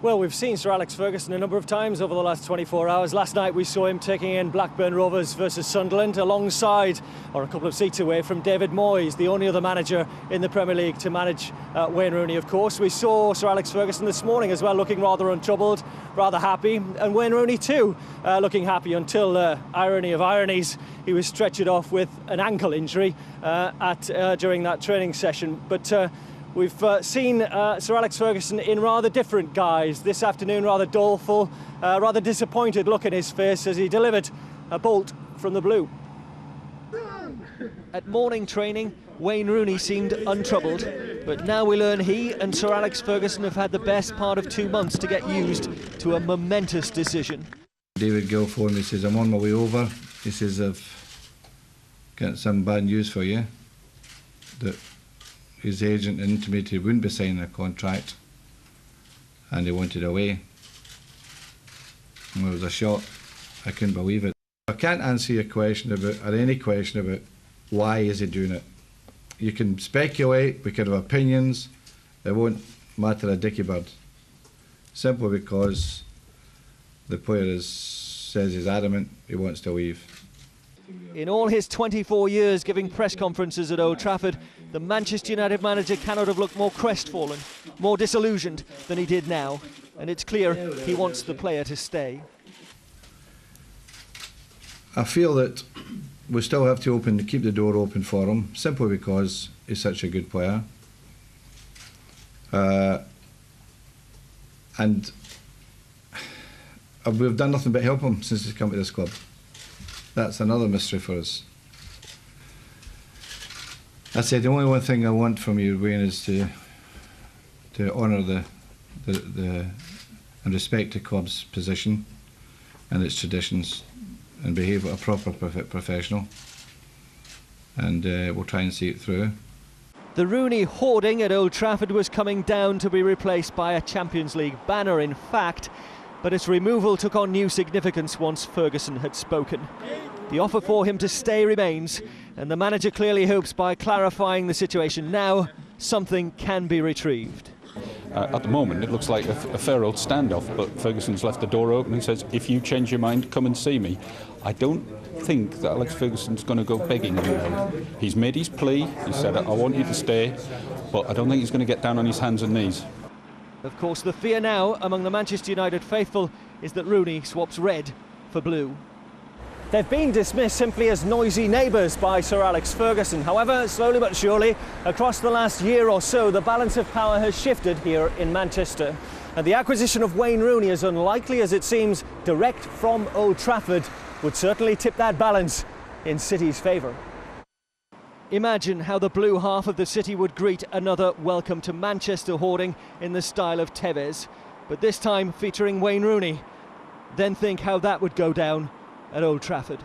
Well, we've seen Sir Alex Ferguson a number of times over the last 24 hours. Last night we saw him taking in Blackburn Rovers versus Sunderland alongside, or a couple of seats away from, David Moyes, the only other manager in the Premier League to manage Wayne Rooney, of course. We saw Sir Alex Ferguson this morning as well, looking rather untroubled, rather happy, and Wayne Rooney too, looking happy until, irony of ironies, he was stretchered off with an ankle injury during that training session. But we've seen Sir Alex Ferguson in rather different guise this afternoon, rather doleful, rather disappointed look in his face as he delivered a bolt from the blue. At morning training, Wayne Rooney seemed untroubled, but now we learn he and Sir Alex Ferguson have had the best part of 2 months to get used to a momentous decision. David Gill phoned me, he says, I'm on my way over. He says, I've got some bad news for you. That his agent intimated he wouldn't be signing a contract and he wanted away. And it was a shock. I couldn't believe it. I can't answer your question about, or any question about, why is he doing it. You can speculate, we can have opinions, it won't matter a dicky bird. Simply because the player says he's adamant he wants to leave. In all his 24 years giving press conferences at Old Trafford, the Manchester United manager cannot have looked more crestfallen, more disillusioned than he did now. And it's clear he wants the player to stay. I feel that we still have to keep the door open for him, simply because he's such a good player. And we've done nothing but help him since he's come to this club. That's another mystery for us. I said the only one thing I want from you, Wayne, is to honour and respect the club's position and its traditions and behave like a proper professional. And we'll try and see it through. The Rooney hoarding at Old Trafford was coming down to be replaced by a Champions League banner, in fact, but its removal took on new significance once Ferguson had spoken. The offer for him to stay remains, and the manager clearly hopes by clarifying the situation now, something can be retrieved. At the moment, it looks like a fair old standoff, but Ferguson's left the door open and says, if you change your mind, come and see me. I don't think that Alex Ferguson's going to go begging anymore. He's made his plea, he said, I want you to stay, but I don't think he's going to get down on his hands and knees. Of course, the fear now among the Manchester United faithful is that Rooney swaps red for blue. They've been dismissed simply as noisy neighbours by Sir Alex Ferguson. However, slowly but surely, across the last year or so, the balance of power has shifted here in Manchester. And the acquisition of Wayne Rooney, as unlikely as it seems, direct from Old Trafford, would certainly tip that balance in City's favour. Imagine how the blue half of the city would greet another welcome to Manchester hoarding in the style of Tevez, but this time featuring Wayne Rooney. Then think how that would go down at Old Trafford.